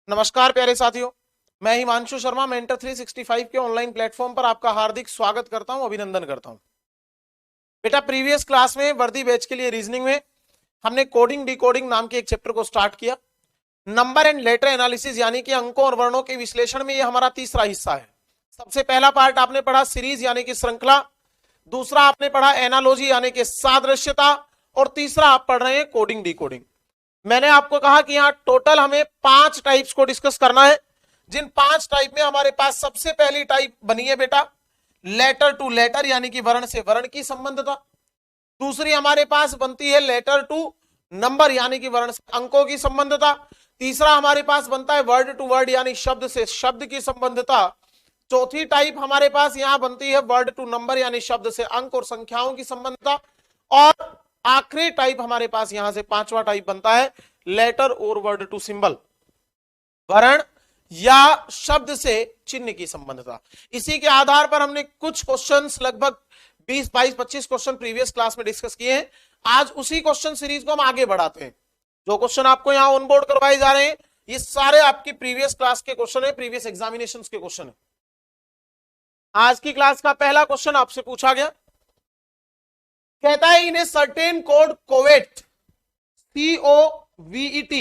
नमस्कार प्यारे साथियों, मैं हिमांशु शर्मा मेंटर 365 के ऑनलाइन प्लेटफॉर्म पर आपका हार्दिक स्वागत करता हूं, अभिनंदन करता हूं। बेटा, प्रीवियस क्लास में वर्दी बैच के लिए रीजनिंग में हमने कोडिंग डिकोडिंग नाम के एक चैप्टर को स्टार्ट किया। नंबर एंड लेटर एनालिसिस यानी कि अंकों और वर्णों के विश्लेषण में यह हमारा तीसरा हिस्सा है। सबसे पहला पार्ट आपने पढ़ा सीरीज यानी कि श्रृंखला, दूसरा आपने पढ़ा एनालॉजी यानी कि सादृश्यता, और तीसरा आप पढ़ रहे हैं कोडिंग डिकोडिंग। मैंने आपको कहा कि यहां टोटल हमें 5 टाइप्स को डिस्कस करना है। जिन 5 टाइप में हमारे पास सबसे पहली टाइप बनी है बेटा लेटर टू लेटर यानी कि वर्ण से वर्ण की संबंधता। दूसरी हमारे पास बनती है लेटर टू नंबर यानी कि वर्ण से अंकों की संबंधता। तीसरा हमारे पास बनता है वर्ड टू वर्ड यानी शब्द से शब्द की संबंधता। चौथी टाइप हमारे पास यहां बनती है वर्ड टू नंबर यानी शब्द से अंक और संख्याओं की संबंधता। और आखिरी टाइप हमारे पास यहां से पांचवा टाइप बनता है लेटर और वर्ड टू सिंबल, वर्ण या शब्द से चिन्ह की संबंधता। इसी के आधार पर हमने कुछ क्वेश्चंस लगभग 20, 22, 25 क्वेश्चन प्रीवियस क्लास में डिस्कस किए हैं। आज उसी क्वेश्चन सीरीज को हम आगे बढ़ाते हैं। जो क्वेश्चन आपको यहां ऑनबोर्ड करवाए जा रहे हैं ये सारे आपकी प्रीवियस क्लास के क्वेश्चन है, प्रीवियस एग्जामिनेशंस के क्वेश्चन है। आज की क्लास का पहला क्वेश्चन आपसे पूछा गया, कहता है in a certain code covet COVET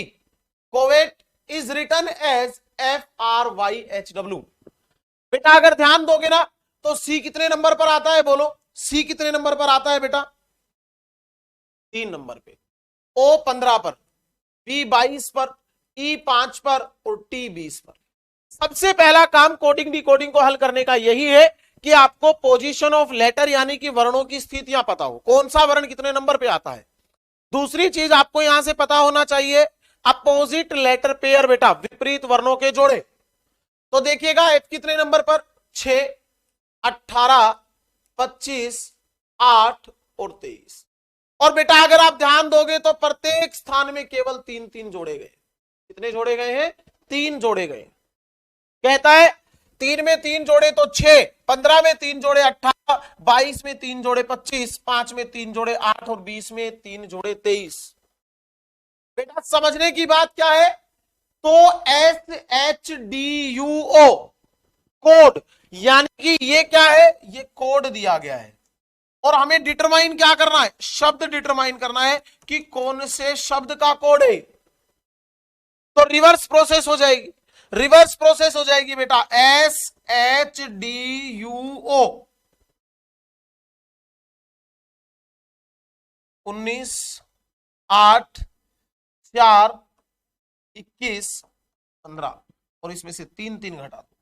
covet is written as FRYHW। बेटा अगर ध्यान दोगे ना तो सी कितने नंबर पर आता है, बोलो सी कितने नंबर पर आता है बेटा? 3 नंबर पे, O 15 पर, B 22 पर, E 5 पर और T 20 पर। सबसे पहला काम कोडिंग डिकोडिंग को हल करने का यही है कि आपको पोजीशन ऑफ लेटर यानी कि वर्णों की स्थितियां पता हो, कौन सा वर्ण कितने नंबर पे आता है। दूसरी चीज आपको यहां से पता होना चाहिए अपोजिट लेटर पेयर, बेटा विपरीत वर्णों के जोड़े। तो देखिएगा एफ कितने नंबर पर, 6, 18, 25, 8 और 23। और बेटा अगर आप ध्यान दोगे तो प्रत्येक स्थान में केवल 3-3 जोड़े गए। कितने जोड़े गए हैं? 3 जोड़े गए। कहता है 3 में 3 जोड़े तो 6, 15 में 3 जोड़े 18, 22 में 3 जोड़े 25, 5 में 3 जोड़े 8 और 20 में 3 जोड़े 23। बेटा समझने की बात क्या है, तो SHDUO कोड यानी कि ये क्या है, ये कोड दिया गया है और हमें डिटरमाइन क्या करना है, शब्द डिटरमाइन करना है कि कौन से शब्द का कोड है। तो रिवर्स प्रोसेस हो जाएगी, रिवर्स प्रोसेस हो जाएगी बेटा SHDUO 19, 8, 4, 21, 15 और इसमें से 3-3 घटा दो,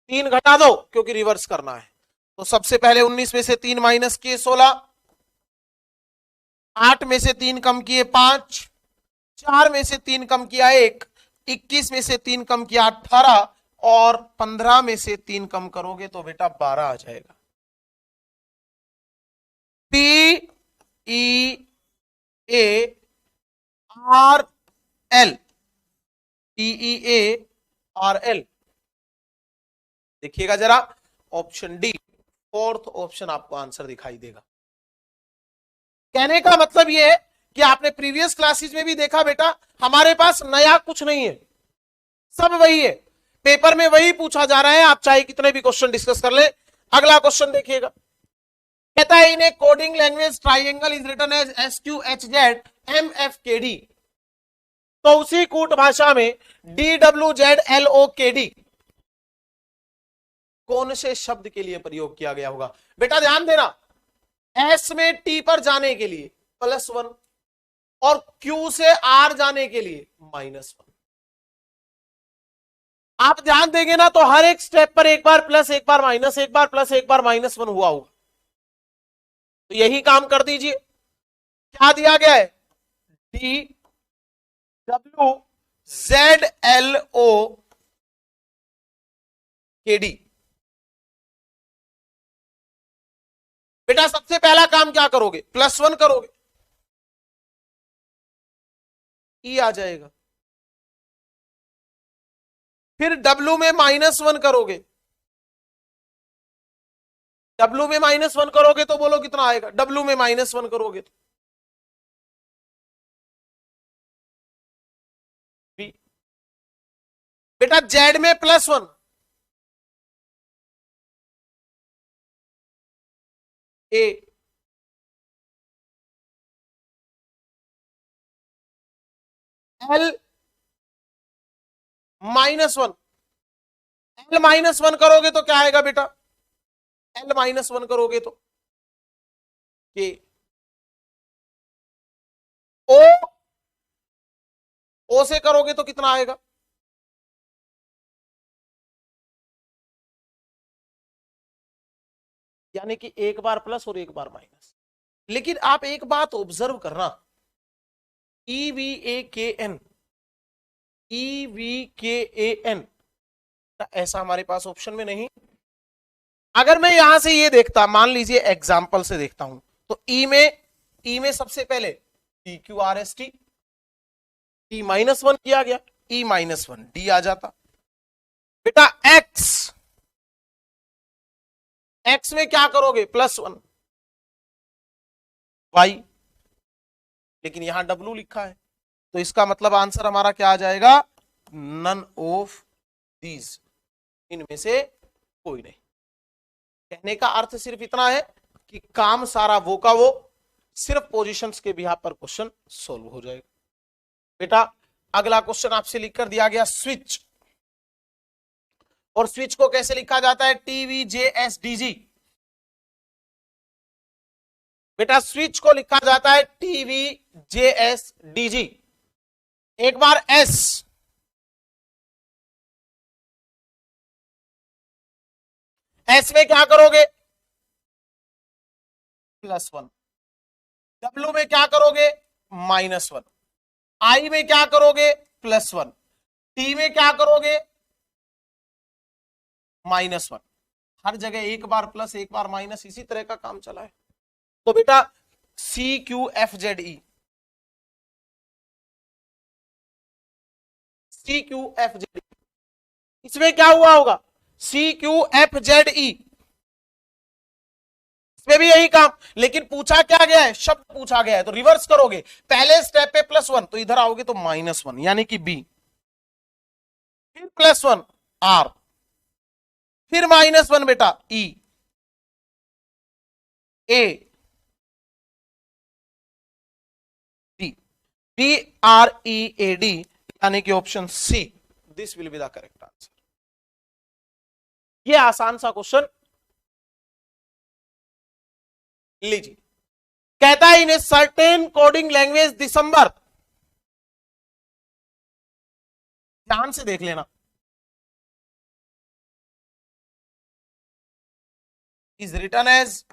3 घटा दो क्योंकि रिवर्स करना है। तो सबसे पहले 19 में से 3 माइनस किए 16, 8 में से 3 कम किए 5, 4 में से 3 कम किया 1, 21 में से 3 कम किया 18 और 15 में से 3 कम करोगे तो बेटा 12 आ जाएगा। TEARL, TEARL देखिएगा जरा, ऑप्शन डी फोर्थ ऑप्शन आपको आंसर दिखाई देगा। कहने का मतलब यह है कि आपने प्रीवियस क्लासेस में भी देखा बेटा हमारे पास नया कुछ नहीं है, सब वही है, पेपर में वही पूछा जा रहा है, आप चाहे कितने भी क्वेश्चन डिस्कस कर ले। अगला क्वेश्चन देखिएगा, कहता है in a coding language triangle is written as SQHZ MFKD। तो उसी कूट भाषा में DWZLOKD कौन से शब्द के लिए प्रयोग किया गया होगा? बेटा ध्यान देना, S में T पर जाने के लिए +1 और Q से R जाने के लिए -1। आप ध्यान देंगे ना तो हर एक स्टेप पर एक बार प्लस, एक बार माइनस, एक बार प्लस, एक बार -1 हुआ होगा। तो यही काम कर दीजिए, क्या दिया गया है, DWZLOKD। बेटा सबसे पहला काम क्या करोगे, +1 करोगे, ई आ जाएगा। फिर W में -1 करोगे, W में -1 करोगे तो बोलो कितना आएगा, W में -1 करोगे तो B। बेटा जेड में +1, ए L -1, L-1 करोगे तो क्या आएगा बेटा, L-1 करोगे तो के ओ से करोगे तो कितना आएगा, यानी कि एक बार प्लस और एक बार माइनस। लेकिन आप एक बात ऑब्जर्व करना, EVAKN, EVKAN ऐसा हमारे पास ऑप्शन में नहीं। अगर मैं यहां से ये देखता, मान लीजिए एग्जाम्पल से देखता हूं, तो ई में सबसे पहले PQRST, E-1 किया गया, E-1 D आ जाता बेटा। X में क्या करोगे, +1 Y, लेकिन यहां W लिखा है, तो इसका मतलब आंसर हमारा क्या आ जाएगा, नन ऑफ दीज, इनमें से कोई नहीं। कहने का अर्थ सिर्फ इतना है कि काम सारा वो का वो, सिर्फ पोजीशंस के बिहाफ पर क्वेश्चन सोल्व हो जाएगा। बेटा अगला क्वेश्चन आपसे लिख कर दिया गया स्विच, और स्विच को कैसे लिखा जाता है, TVJSDG। बेटा स्विच को लिखा जाता है TVJSDG। एक बार S में क्या करोगे, +1, W में क्या करोगे, -1, I में क्या करोगे, +1, T में क्या करोगे, -1। हर जगह एक बार प्लस एक बार माइनस, इसी तरह का काम चला है। तो बेटा CQFZE, CQFZE, इसमें क्या हुआ होगा, CQFZE, इसमें भी यही काम, लेकिन पूछा क्या गया है, शब्द पूछा गया है, तो रिवर्स करोगे, पहले स्टेप पे +1, तो इधर आओगे तो -1, यानी कि B, फिर +1 R, फिर -1 बेटा E, A, D, BREAD, यानी कि option C, this will be the correct answer. ये आसान सा क्वेश्चन लीजिए, कहता है in a certain coding language दिसंबर, ध्यान से देख लेना, इज रिटन एज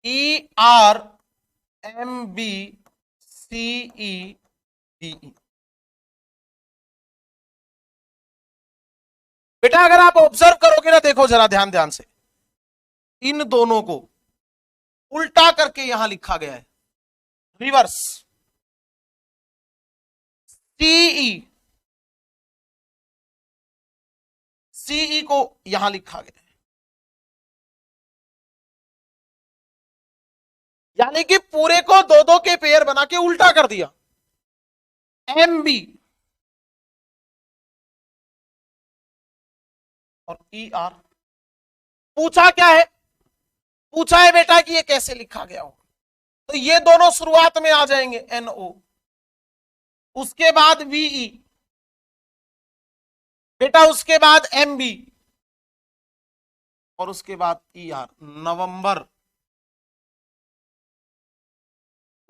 ERMBCEDE। बेटा अगर आप ऑब्जर्व करोगे ना, देखो जरा ध्यान से, इन दोनों को उल्टा करके यहां लिखा गया है, रिवर्स, CE को यहां लिखा गया है, यानी कि पूरे को दो दो के पेयर बना के उल्टा कर दिया, MB और ER। पूछा क्या है, पूछा है बेटा कि ये कैसे लिखा गया हो, तो ये दोनों शुरुआत में आ जाएंगे, NO, उसके बाद VE, बेटा उसके बाद MB, और उसके बाद ER, नवंबर।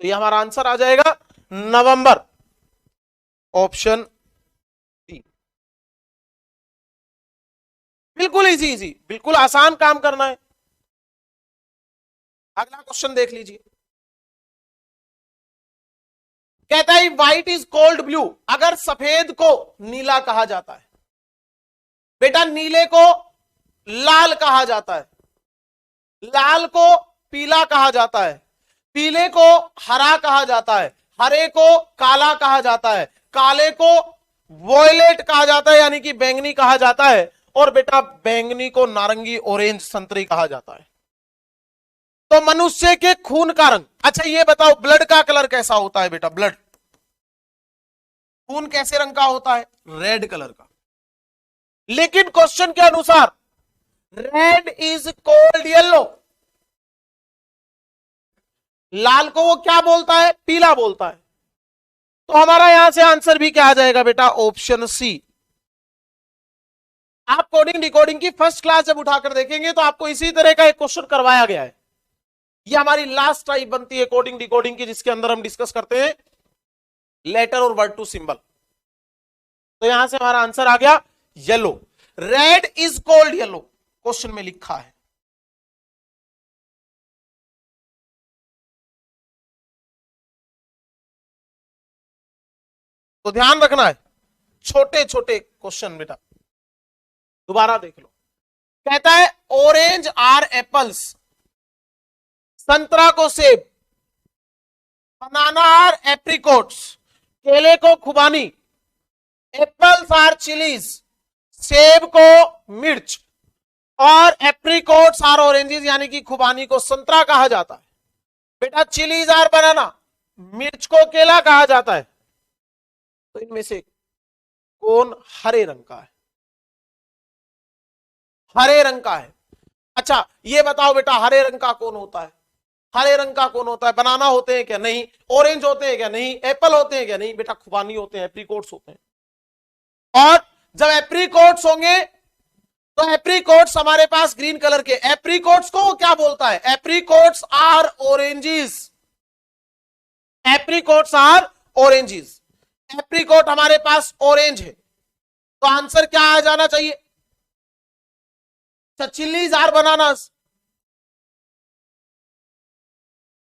तो ये हमारा आंसर आ जाएगा नवंबर, ऑप्शन डी। बिल्कुल इजी, बिल्कुल आसान काम करना है। अगला क्वेश्चन देख लीजिए, कहता है व्हाइट इज कॉल्ड ब्लू, अगर सफेद को नीला कहा जाता है, बेटा नीले को लाल कहा जाता है, लाल को पीला कहा जाता है, पीले को हरा कहा जाता है, हरे को काला कहा जाता है, काले को वॉयलेट कहा जाता है यानी कि बैंगनी कहा जाता है, और बेटा बैंगनी को नारंगी ऑरेंज संतरी कहा जाता है। तो मनुष्य के खून का रंग, अच्छा ये बताओ ब्लड का कलर कैसा होता है बेटा, ब्लड खून कैसे रंग का होता है, रेड कलर का। लेकिन क्वेश्चन के अनुसार रेड इज कोल्ड येलो, लाल को वो क्या बोलता है, पीला बोलता है। तो हमारा यहां से आंसर भी क्या आ जाएगा बेटा, ऑप्शन सी। आप कोडिंग डिकोडिंग की फर्स्ट क्लास जब उठाकर देखेंगे तो आपको इसी तरह का एक क्वेश्चन करवाया गया है। ये हमारी लास्ट टाइप बनती है कोडिंग डिकोडिंग की, जिसके अंदर हम डिस्कस करते हैं लेटर और वर्ड टू सिंबल। तो यहां से हमारा आंसर आ गया yellow, red is cold yellow, question में लिखा है। तो ध्यान रखना है, छोटे छोटे क्वेश्चन बेटा, दोबारा देख लो। कहता है ऑरेंज आर एप्पल्स, संतरा को सेब, बनाना आर एप्रिकॉट्स, केले को खुबानी, एप्पल्स आर चिलीज, सेब को मिर्च, और एप्रिकॉट्स आर ऑरेंजेस, यानी कि खुबानी को संतरा कहा जाता है। बेटा चिलीज आर बनाना, मिर्च को केला कहा जाता है। तो इनमें से कौन हरे रंग का है, हरे रंग का है। अच्छा ये बताओ बेटा हरे रंग का कौन होता है, हरे रंग का कौन होता है, बनाना होते हैं क्या, नहीं। ऑरेंज होते हैं क्या, नहीं। एप्पल होते हैं क्या, नहीं। बेटा खुबानी होते हैं, एप्रिकॉट्स होते हैं। और जब एप्रिकॉट्स होंगे तो एप्रिकॉट्स हमारे पास ग्रीन कलर के, एप्रिकॉट्स को क्या बोलता है, apricots are oranges, apricots are oranges. Apricot हमारे पास ऑरेंज है, तो आंसर क्या आ जाना चाहिए, चिलीज आर बनानास,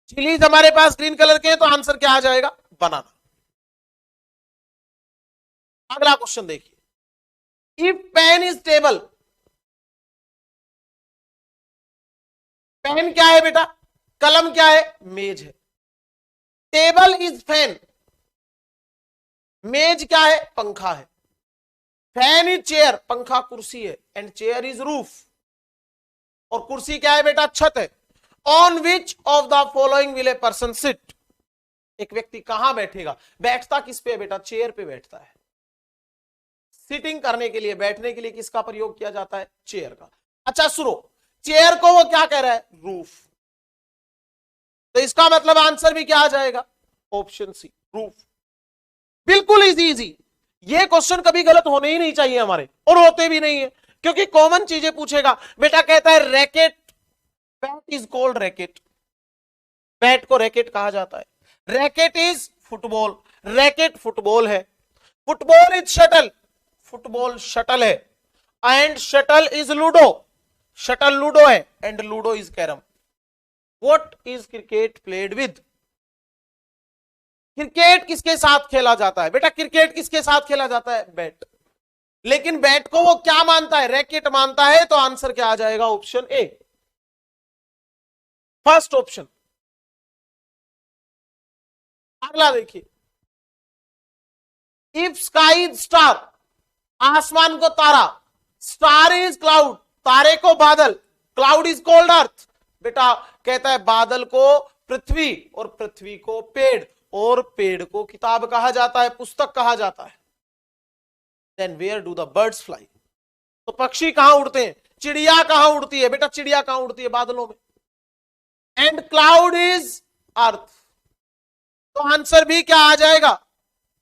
चिलीज हमारे पास ग्रीन कलर के हैं, तो आंसर क्या आ जाएगा, बनाना। अगला क्वेश्चन देखिए, if pen is table, pen क्या है बेटा, कलम क्या है, मेज है। टेबल इज फैन, मेज क्या है, पंखा है। फैन इज चेयर, पंखा कुर्सी है। एंड चेयर इज रूफ, और कुर्सी क्या है बेटा, छत है। On which of the following will a person sit, एक व्यक्ति कहां बैठेगा, बैठता किस पे है बेटा, चेयर पे बैठता है। सिटिंग करने के लिए, बैठने के लिए किसका प्रयोग किया जाता है, चेयर का। अच्छा सुनो, चेयर को वो क्या कह रहा है, रूफ। तो इसका मतलब आंसर भी क्या आ जाएगा, ऑप्शन सी, रूफ। बिल्कुल इजी इजी, ये क्वेश्चन कभी गलत होने ही नहीं चाहिए हमारे, और होते भी नहीं है, क्योंकि कॉमन चीजें पूछेगा। बेटा कहता है racket, bat is called racket, bat को रैकेट कहा जाता है। Racket is football, racket football है। Football is shuttle, football shuttle है। And shuttle is ludo, shuttle ludo है। And ludo is carrom. What is cricket played with, cricket किसके साथ खेला जाता है, बेटा क्रिकेट किसके साथ खेला जाता है, बैट। लेकिन बैट को वो क्या मानता है, रैकेट मानता है। तो आंसर क्या आ जाएगा, ऑप्शन ए, फर्स्ट ऑप्शन। अगला देखिए, इफ स्काई इज स्टार, आसमान को तारा, स्टार इज क्लाउड, तारे को बादल, क्लाउड इज कोल्ड अर्थ। बेटा कहता है बादल को पृथ्वी, और पृथ्वी को पेड़, और पेड़ को किताब कहा जाता है, पुस्तक कहा जाता है। Then where do the birds fly, तो पक्षी कहां उड़ते हैं, चिड़िया कहां उड़ती है, बेटा चिड़िया कहां उड़ती है, बादलों में। एंड क्लाउड इज अर्थ, तो आंसर भी क्या आ जाएगा,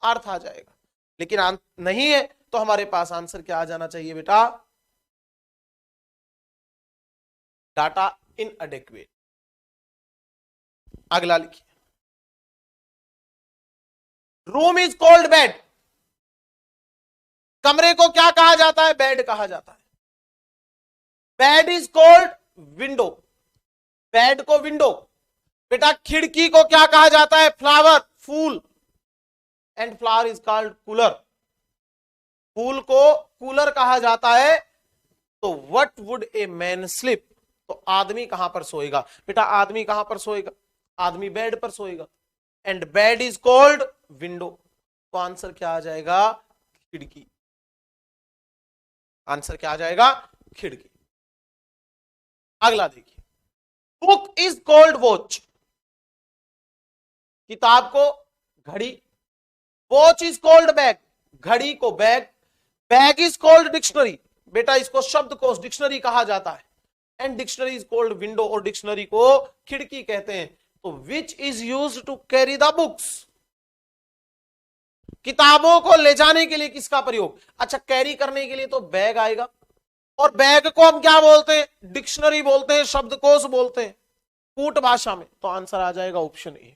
अर्थ आ जाएगा। लेकिन नहीं है, तो हमारे पास आंसर क्या आ जाना चाहिए बेटा, डाटा इनएडेक्वेट। अगला लिखिए, रूम इज कॉल्ड बेड, कमरे को क्या कहा जाता है, बेड कहा जाता है। Bed is called window, bed को विंडो। बेटा खिड़की को क्या कहा जाता है, फ्लावर, फूल। And flower is called cooler, फूल को कूलर कहा जाता है। तो what would a man sleep, तो आदमी कहां पर सोएगा, बेटा आदमी कहां पर सोएगा, आदमी बेड पर सोएगा। And bed is called window, तो आंसर क्या आ जाएगा, खिड़की। आंसर क्या आ जाएगा, खिड़की। अगला देखिए, बुक इज कॉल्ड वॉच, किताब को घड़ी। वॉच इज कॉल्ड बैग, घड़ी को bag. Bag is called dictionary, बेटा इसको शब्दकोश डिक्शनरी कहा जाता है, and dictionary is called window, और डिक्शनरी को खिड़की कहते हैं। तो which is used to carry the books, किताबों को ले जाने के लिए किसका प्रयोग? अच्छा, कैरी करने के लिए तो बैग आएगा, और बैग को हम क्या बोलते हैं? डिक्शनरी बोलते हैं, शब्दकोश बोलते हैं कूट भाषा में। तो आंसर आ जाएगा ऑप्शन ए।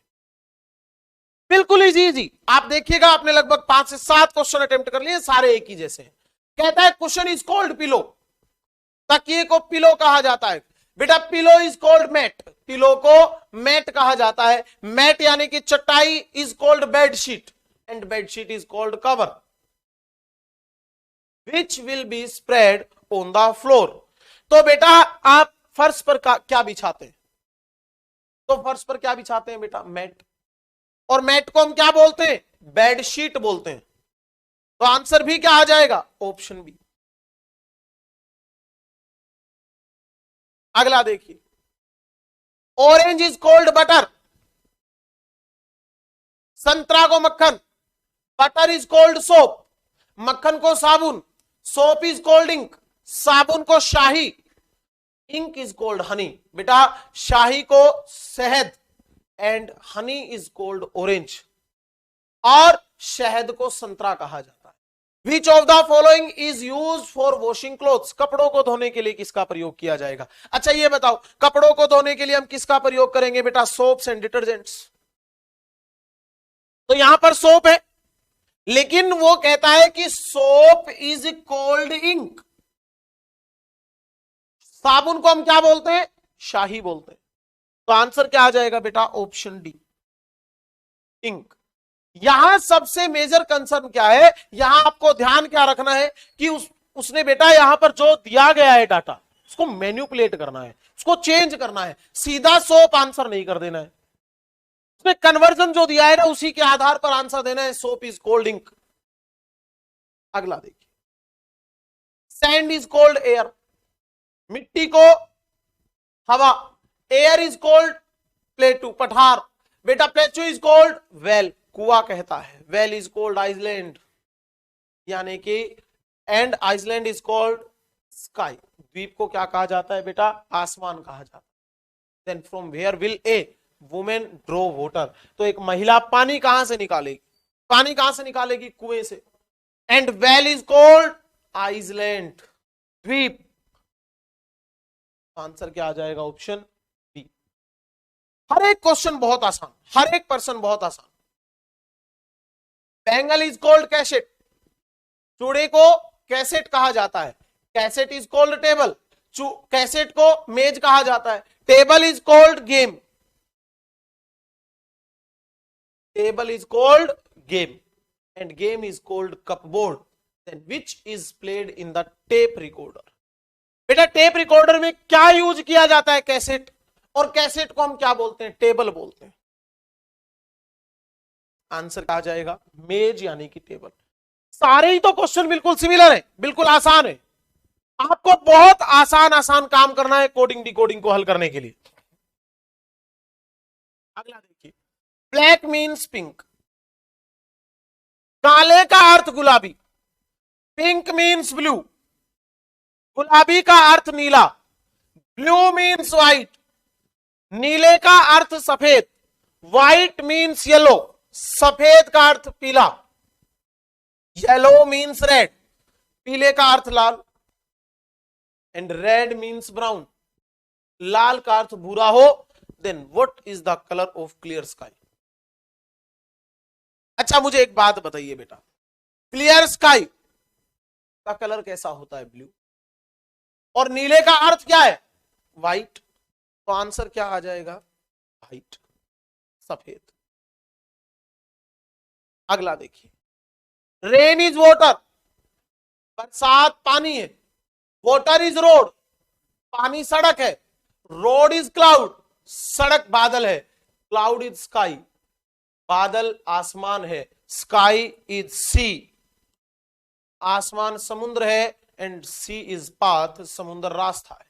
बिल्कुल इजी। आप देखिएगा, आपने लगभग 5 से 7 क्वेश्चन अटेम्प्ट कर लिए, सारे एक ही जैसे हैं। कहता है क्वेश्चन इज कॉल्ड पिलो, तकिए को पिलो कहा जाता है। बेटा pillow is called mat, pillow को मैट कहा जाता है। मैट यानी कि चटाई is called bedsheet, and bedsheet is called cover which will be spread on the floor. तो बेटा आप फर्श पर क्या बिछाते हैं? तो फर्श पर क्या बिछाते हैं बेटा? मैट, और मैट को हम क्या बोलते हैं? बेडशीट बोलते हैं। तो आंसर भी क्या आ जाएगा? Option B. अगला देखिए, ऑरेंज इज कॉल्ड बटर, संतरा को मक्खन, बटर इज कॉल्ड सोप, मक्खन को साबुन, सोप इज कॉल्ड इंक, साबुन को शाही, इंक इज कॉल्ड हनी। बेटा शाही को शहद, and honey is called orange, और शहद को संतरा कहा जाता है। Which of the following is use for washing clothes, कपड़ों को धोने के लिए किसका प्रयोग किया जाएगा? अच्छा ये बताओ, कपड़ों को धोने के लिए हम किसका प्रयोग करेंगे बेटा? Soaps and detergents. तो यहां पर सोप है, लेकिन वो कहता है कि सोप इज कॉल्ड इंक। साबुन को हम क्या बोलते हैं? शाही बोलते हैं। तो आंसर क्या आ जाएगा बेटा? Option D, ink. यहां सबसे मेजर कंसर्न क्या है? यहां आपको ध्यान क्या रखना है कि उसने बेटा यहां पर जो दिया गया है डाटा, उसको मैन्युपुलेट करना है, उसको चेंज करना है। सीधा सोप आंसर नहीं कर देना है, उसने कन्वर्जन जो दिया है ना, उसी के आधार पर आंसर देना है। Soap is called ink. अगला देखिए, सैंड इज कॉल्ड एयर, मिट्टी को हवा, एयर इज कॉल्ड प्लेटू, पठार। बेटा प्लेटू इज कॉल्ड वेल, कुआ कहता है। वेल इज कॉल्ड आइसलैंड, यानी कि, and island is called sky. द्वीप को क्या कहा जाता है बेटा? आसमान कहा जाता है। Then from where will a women draw water, तो एक महिला पानी कहां से निकालेगी? पानी कहां से निकालेगी? कुएं से। And well is called island, द्वीप। आंसर क्या आ जाएगा? Option B. हर एक क्वेश्चन बहुत आसान, हर एक पर्सन बहुत आसान। बैंगल इज कॉल्ड कैसेट, चूड़े को कैसेट कहा जाता है। Cassette is called table, cassette को मेज कहा जाता है। Table is called game, table is called game, and game is called cupboard. Then which is played in the tape recorder. बेटा टेप रिकॉर्डर में क्या यूज किया जाता है? कैसेट, और कैसेट को हम क्या बोलते हैं? टेबल बोलते हैं। आंसर क्या आ जाएगा? मेज यानी कि टेबल। सारे ही तो क्वेश्चन बिल्कुल सिमिलर है, बिल्कुल आसान है। आपको बहुत आसान आसान काम करना है कोडिंग डिकोडिंग को हल करने के लिए। अगला देखिए, ब्लैक मीन्स पिंक, काले का अर्थ गुलाबी, पिंक मीन्स ब्लू, गुलाबी का अर्थ नीला, ब्लू मीन्स व्हाइट, नीले का अर्थ सफेद, व्हाइट मीन्स येलो, सफेद का अर्थ पीला, येलो मीन्स रेड, पीले का अर्थ लाल, एंड रेड मीन्स ब्राउन, लाल का अर्थ भूरा हो। Then what is the colour of clear sky? अच्छा मुझे एक बात बताइए बेटा, क्लियर स्काई का कलर कैसा होता है? ब्लू, और नीले का अर्थ क्या है? व्हाइट। तो आंसर क्या आ जाएगा? व्हाइट, सफेद। अगला देखिए, रेन इज वाटर, बरसात पानी है। वाटर इज रोड, पानी सड़क है। रोड इज क्लाउड, सड़क बादल है। क्लाउड इज स्काई, बादल आसमान है। स्काई इज सी, आसमान समुद्र है। एंड सी इज पाथ, समुद्र रास्ता है।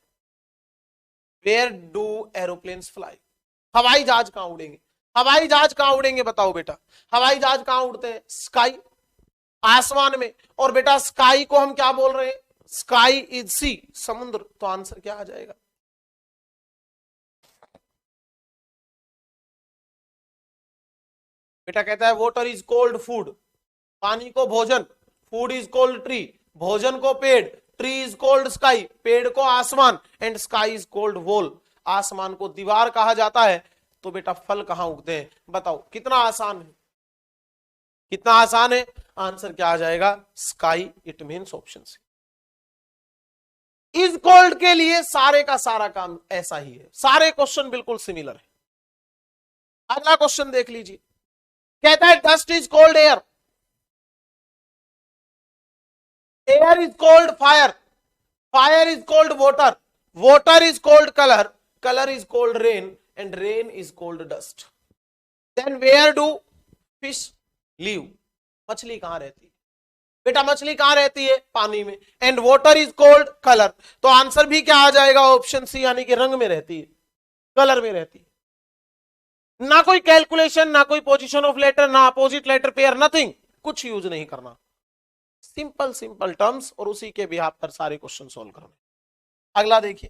Where do aeroplanes fly? हवाई जहाज कहां उड़ेंगे? हवाई जहाज कहां उड़ेंगे बताओ बेटा? हवाई जहाज कहां उड़ते हैं? स्काई, आसमान में। और बेटा स्काई को हम क्या बोल रहे हैं? स्काई इज सी, समुद्र। तो आंसर क्या आ जाएगा? बेटा कहता है वाटर इज कोल्ड फूड, पानी को भोजन, फूड इज कोल्ड ट्री, भोजन को पेड़, ट्री इज कोल्ड स्काई, पेड़ को आसमान, and sky is cold wall, आसमान को दीवार कहा जाता है। तो बेटा फल कहां उगते हैं? बताओ कितना आसान है, कितना आसान है। आंसर क्या आ जाएगा? Sky, it means option C. Is called के लिए सारे का सारा काम ऐसा ही है, सारे क्वेश्चन बिल्कुल सिमिलर है। अगला क्वेश्चन देख लीजिए, कहता है dust is called air, air is called fire, fire is called water, water is called colour, colour is called rain, and rain is called dust. Then where do fish live, मछली कहां रहती है? बेटा मछली कहां रहती है? पानी में। And water is called colour, तो आंसर भी क्या आ जाएगा? ऑप्शन सी, यानी कि रंग में रहती है, कलर में रहती है। ना कोई कैलकुलेशन, ना कोई पोजीशन ऑफ लेटर, ना अपोजिट लेटर पेयर, नथिंग, कुछ यूज नहीं करना, सिंपल सिंपल टर्म्स और उसी के बिहाफ पर सारे क्वेश्चन सोल्व करने। अगला देखिए,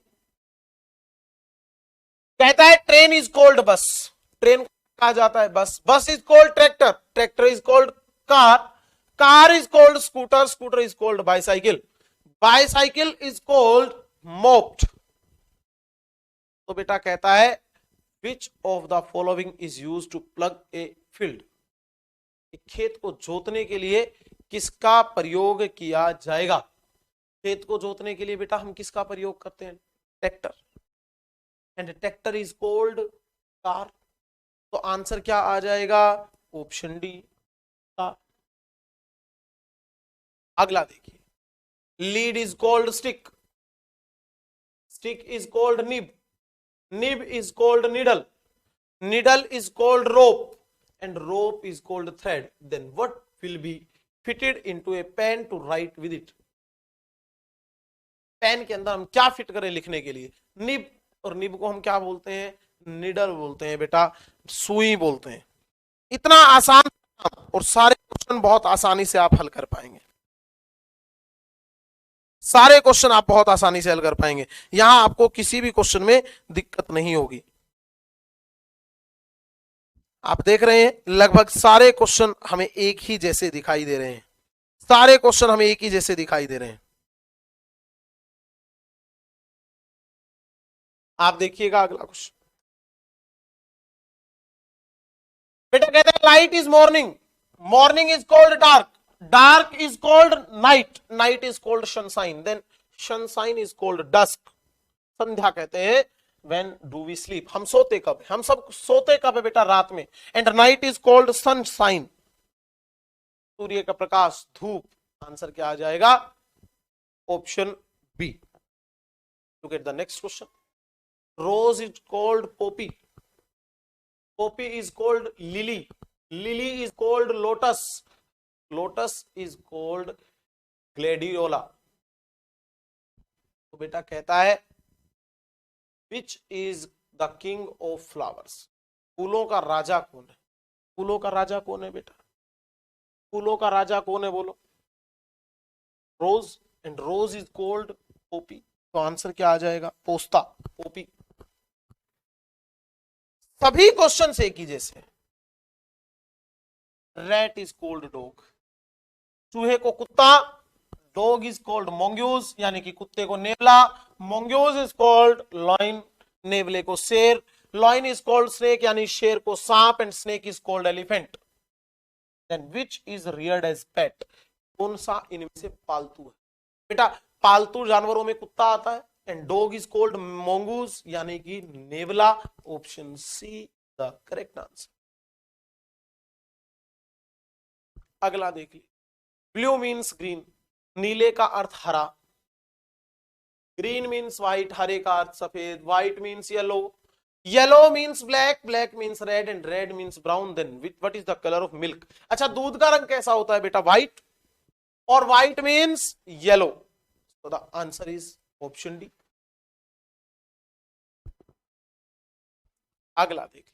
कहता है train is called bus, train कहा जाता है bus, bus is called tractor, tractor is called car, car is called scooter, scooter is called bicycle, bicycle is called moped. तो बेटा कहता है which of the following is use to plough a field, खेत को जोतने के लिए किसका प्रयोग किया जाएगा? खेत को जोतने के लिए बेटा हम किसका प्रयोग करते हैं? Tractor, and tractor is called car. तो आंसर क्या आ जाएगा? Option D, car. अगला देखिए, lead is cold stick, stick is cold nib, nib is cold needle, needle is cold rope, and rope is called thread. Then what will be fitted into a pen to write with it? Pen के अंदर हम क्या fit करें लिखने के लिए? Nib, और nib को हम क्या बोलते हैं? निडल बोलते हैं बेटा, सुई बोलते हैं। इतना आसान और सारे क्वेश्चन बहुत आसानी से आप हल कर पाएंगे, सारे क्वेश्चन आप बहुत आसानी से हल कर पाएंगे, यहां आपको किसी भी क्वेश्चन में दिक्कत नहीं होगी। आप देख रहे हैं लगभग सारे क्वेश्चन हमें एक ही जैसे दिखाई दे रहे हैं, सारे क्वेश्चन हमें एक ही जैसे दिखाई दे रहे हैं। आप देखिएगा अगला क्वेश्चन, बेटा कहता है light is morning, morning is called dark, dark is called night, night is called sunshine, then sunshine is called dusk. संध्या कहते हैं When do we sleep? हम सोते कब है? हम सब सोते कब है बेटा? रात में। And night is called sunshine, सूर्य का प्रकाश, धूप। आंसर क्या आ जाएगा? Option B. Look at the next question, rose is called poppy, poppy is called lily, lily is called lotus, lotus is called gladiola. तो बेटा कहता है Which is the king of flowers? फूलों का राजा कौन है? फूलों का राजा कौन है बेटा? फूलों का राजा कौन है बोलो? Rose, and rose is called poppy. तो आंसर क्या आ जाएगा? पोस्ता, पोपी। सभी क्वेश्चन एक ही जैसे। रैट इज कोल्ड डॉग, चूहे को कुत्ता, डॉग इज कॉल्ड मोंग्यूज, यानी कि कुत्ते को नेवला, मोंग्यूज इज कॉल्ड लॉइन, नेवले को शेर, लॉइन इज कॉल्ड स्नेक, यानी शेर को सांप, and snake is called elephant. Then which is reared as pet, कौन सा इनमें से पालतू है? बेटा पालतू जानवरों में कुत्ता आता है, and dog is called mongoose, यानी कि नेवला। Option C the correct answer. अगला देखिए, ब्लू मीन्स ग्रीन, नीले का अर्थ हरा, ग्रीन मीन्स व्हाइट, हरे का अर्थ सफेद, white means yellow, yellow means black, black means red, and red means brown. Then what is the colour of milk? अच्छा दूध का रंग कैसा होता है बेटा? व्हाइट, और व्हाइट मीन्स येलो। तो the answer is option D. अगला देखिए,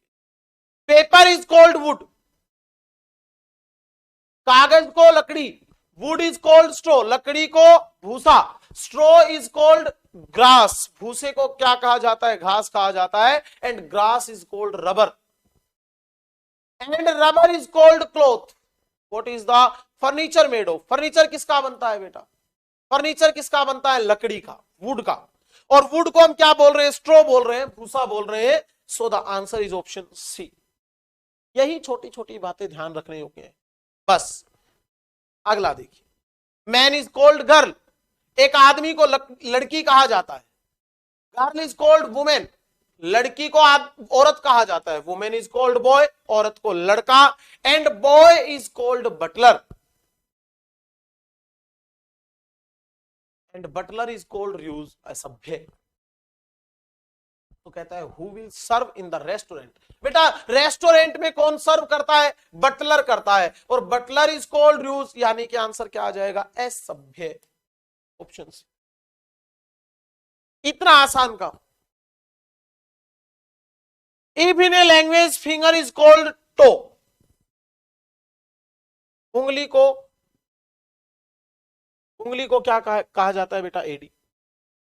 पेपर इज कॉल्ड वुड, कागज को लकड़ी, वुड इज कॉल्ड स्ट्रो, लकड़ी को भूसा, स्ट्रो इज कॉल्ड ग्रास, भूसे को क्या कहा जाता है, घास कहा जाता है, and grass is called rubber, and rubber is called cloth. What is the furniture made of, furniture किसका बनता है बेटा, फर्नीचर किसका बनता है, लकड़ी का, वुड का, और वुड को हम क्या बोल रहे हैं, स्ट्रो बोल रहे हैं, भूसा बोल रहे हैं। So the answer is option C. यही छोटी छोटी बातें ध्यान रखने योग्य है बस। अगला देखिए, मैन इज कॉल्ड गर्ल, एक आदमी को लड़की कहा जाता है, गर्ल इज कॉल्ड वुमेन, लड़की को औरत कहा जाता है, वुमेन इज कॉल्ड बॉय, औरत को लड़का, and boy is called butler, and butler is called use असभ्य। तो कहता है who will serve in the restaurant, बेटा रेस्टोरेंट में कौन सर्व करता है, बटलर करता है, और बटलर इज कॉल्ड यूज, यानी कि आंसर क्या आ जाएगा, असभ्य, ऑप्शन सी। इतना आसान काम। If in a language finger is called toe, उंगली को क्या कहा जाता है बेटा, एडी।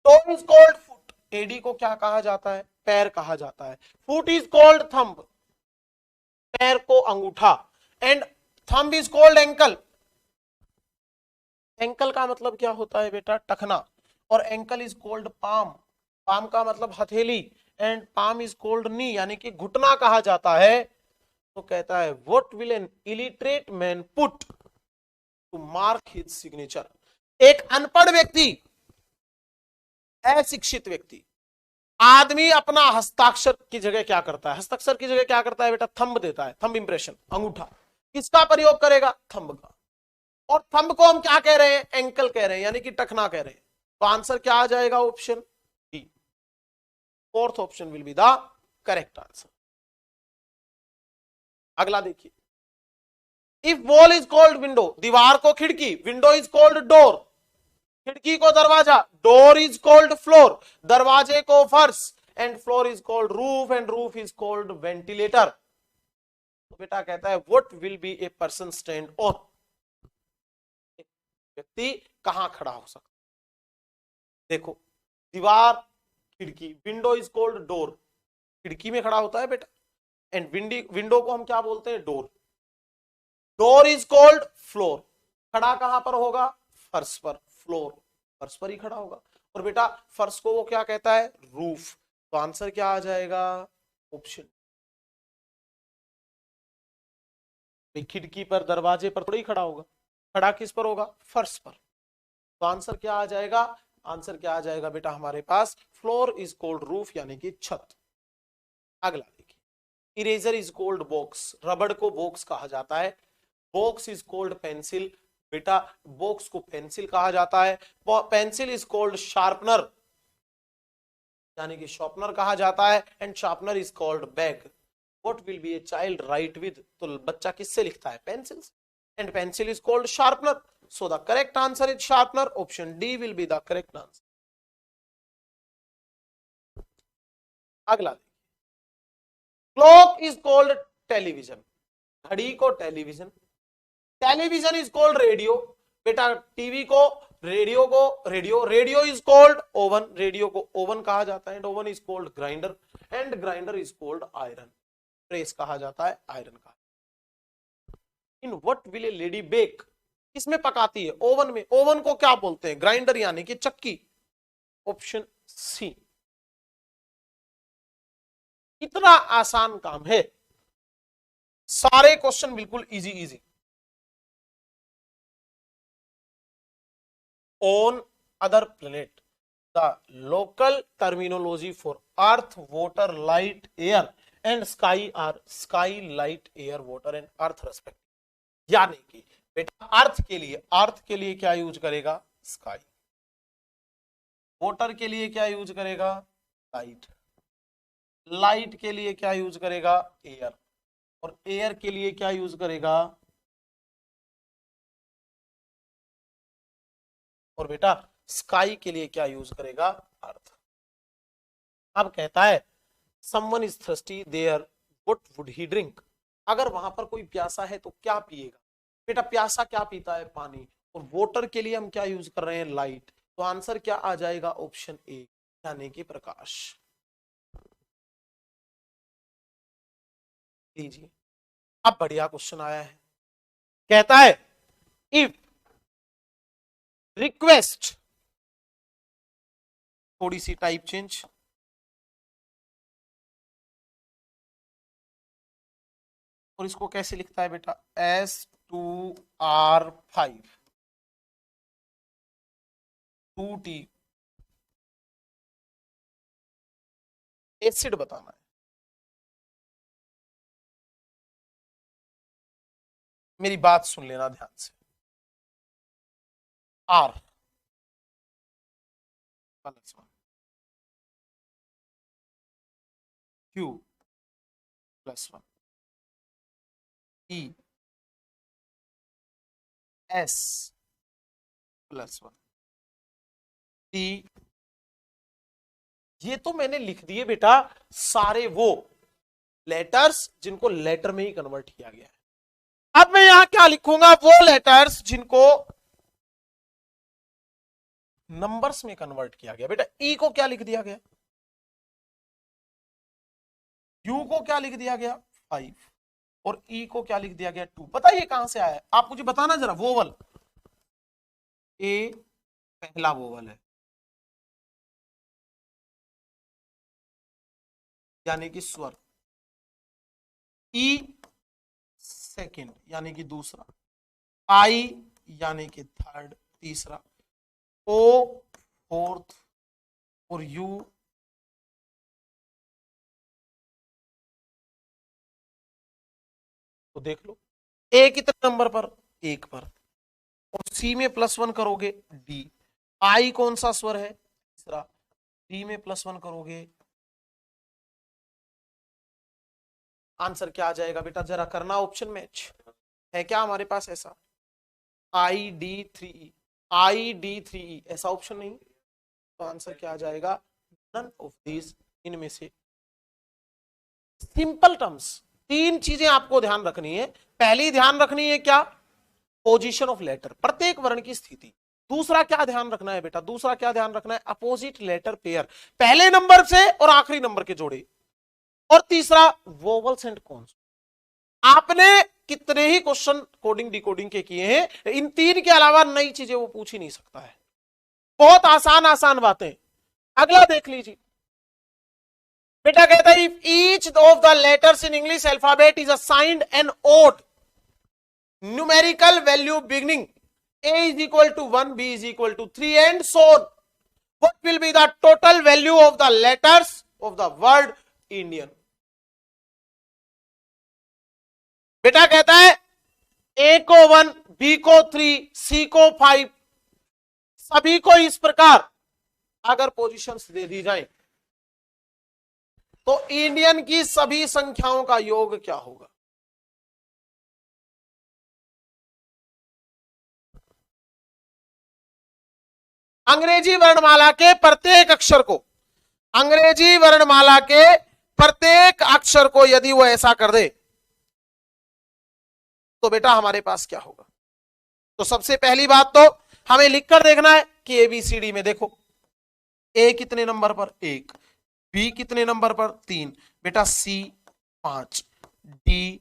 टो इज कॉल्ड फुट, एडी को क्या कहा जाता है, पैर कहा जाता है। फुट इज कॉल्ड थंब, पैर को अंगूठा, and thumb is called ankle, ankle का मतलब क्या होता है बेटा, टखना, और ankle is called palm, palm का मतलब हथेली, and palm is called knee, यानी कि घुटना कहा जाता है। तो कहता है what will an illiterate man put to mark his signature, एक अनपढ़ व्यक्ति, अशिक्षित व्यक्ति, आदमी अपना हस्ताक्षर की जगह क्या करता है, हस्ताक्षर की जगह क्या करता है बेटा, थंब देता है, थंब इंप्रेशन, अंगूठा, किसका प्रयोग करेगा, थंब का, और थंब को हम क्या कह रहे हैं, एंकल कह रहे हैं, यानी कि टखना कह रहे हैं। तो आंसर क्या आ जाएगा, option D, fourth option will be the correct answer. अगला देखिए, if wall is called window, दीवार को खिड़की, विंडो इज कॉल्ड डोर, खिड़की को दरवाजा, डोर इज कॉल्ड फ्लोर, दरवाजे को फर्श, and floor is called roof, and roof is called ventilator. तो बेटा कहता है what will be a person stand on, व्यक्ति कहां खड़ा हो सकता है। देखो दीवार, खिड़की, विंडो इज कॉल्ड डोर, खिड़की में खड़ा होता है बेटा, एंड विंडो को हम क्या बोलते हैं, door, door is called floor, खड़ा कहां पर होगा, फर्श पर, फ्लोर फर्श पर ही खड़ा होगा, और बेटा फर्श को वो क्या कहता है, रूफ। तो आंसर क्या आ जाएगा, ऑप्शन, खिड़की पर दरवाजे पर थोड़ी खड़ा होगा, खड़ा किस पर होगा, फर्श पर। तो आंसर क्या आ जाएगा, आंसर क्या आ जाएगा बेटा हमारे पास, फ्लोर इज कॉल्ड रूफ, यानी कि छत। अगला देखिए, इरेजर इज कॉल्ड बॉक्स, रबड़ को बॉक्स कहा जाता है, बॉक्स इज कॉल्ड पेंसिल, बेटा बॉक्स को पेंसिल कहा जाता है, पेंसिल इज कॉल्ड शार्पनर, यानी कि शार्पनर कहा जाता है, and sharpener is called bag. What will be a child right with, तो बच्चा किससे लिखता है, pencil, and pencil is called sharpener. So the correct answer is sharpener, option D will be the correct answer. अगला, clock is called television, घड़ी को television, television is called radio, बेटा TV को, रेडियो को radio, radio is called oven, radio को oven कहा जाता है, and oven is called grinder, and grinder is called iron, press कहा जाता है, आयरन का। In what will a lady bake, किसमें पकाती है, ओवन में, ओवन को क्या बोलते हैं, ग्राइंडर यानी कि चक्की, ऑप्शन सी। कितना आसान काम है, सारे क्वेश्चन बिल्कुल easy easy. On other planet, the local terminology for earth, water, light, air and sky are sky, light, air, water and earth respectively। यानी कि बेटा अर्थ के लिए क्या यूज करेगा, स्काई, वाटर के लिए क्या यूज करेगा, लाइट, लाइट के लिए क्या यूज करेगा, एयर, और एयर के लिए क्या यूज करेगा, और बेटा स्काई के लिए क्या यूज करेगा, अर्थ। अब कहता है someone is thirsty there what would he drink, अगर वहां पर कोई प्यासा है तो क्या पिएगा, बेटा प्यासा क्या पीता है, पानी, और वाटर के लिए हम क्या यूज कर रहे हैं, लाइट, तो आंसर क्या आ जाएगा? ऑप्शन ए यानी कि प्रकाश। लीजिए अब बढ़िया क्वेश्चन आया है, कहता है इफ रिक्वेस्ट, थोड़ी सी टाइप चेंज, और इसको कैसे लिखता है बेटा? S2R5 2T, एसिड बताना है। मेरी बात सुन लेना ध्यान से। R +1, Q +1, E S +1, T। ये तो मैंने लिख दिए बेटा सारे वो लेटर्स जिनको लेटर में ही कन्वर्ट किया गया है। अब मैं यहां क्या लिखूंगा? वो लेटर्स जिनको नंबर्स में कन्वर्ट किया गया। बेटा ई को क्या लिख दिया गया? यू को क्या लिख दिया गया? 5, और ई को क्या लिख दिया गया? 2। बताइए कहां से आया है? आप मुझे बताना जरा। वोवल ए पहला वोवल है, यानी कि स्वर। ई सेकंड यानी कि दूसरा। आई यानी कि थर्ड तीसरा। ओ फोर्थ, और यू तो देख लो ए कितने नंबर पर? 1 पर। और सी में +1 करोगे डी। आई कौन सा स्वर है? तीसरा। डी में +1 करोगे। आंसर क्या आ जाएगा बेटा? जरा करना ऑप्शन मैच। है क्या हमारे पास ऐसा? ID3E, ID3E ऐसा ऑप्शन नहीं। तो आंसर क्या आ जाएगा? नन ऑफ दीज, इनमें से। सिंपल टर्म्स, 3 चीजें आपको ध्यान रखनी है। पहली ध्यान रखनी है क्या? पोजीशन ऑफ लेटर, प्रत्येक वर्ण की स्थिति। दूसरा क्या ध्यान रखना है बेटा? दूसरा क्या ध्यान रखना है? अपोजिट लेटर पेयर, पहले नंबर से और आखिरी नंबर के जोड़े। और तीसरा वोवल्स एंड कॉन्स। आपने कितने ही क्वेश्चन कोडिंग डिकोडिंग के किए हैं, इन 3 के अलावा नई चीजें वो पूछ ही नहीं सकता है। बहुत आसान आसान बातें। अगला देख लीजिए बेटा, कहता है if each of the letters in English alphabet is assigned an odd numerical value beginning A is equal to 1, B is equal to 3 and so on, what will be the total value of the letters of the word Indian? बेटा कहता है A को 1, B को 3, C को 5, सभी को इस प्रकार अगर पोजीशंस दे दी जाए तो इंडियन की सभी संख्याओं का योग क्या होगा? अंग्रेजी वर्णमाला के प्रत्येक अक्षर को, अंग्रेजी वर्णमाला के प्रत्येक अक्षर को यदि वो ऐसा कर दे तो बेटा हमारे पास क्या होगा? तो सबसे पहली बात तो हमें लिखकर देखना है कि ABCD में देखो A कितने नंबर पर? 1, B कितने नंबर पर? 3, बेटा C 5, D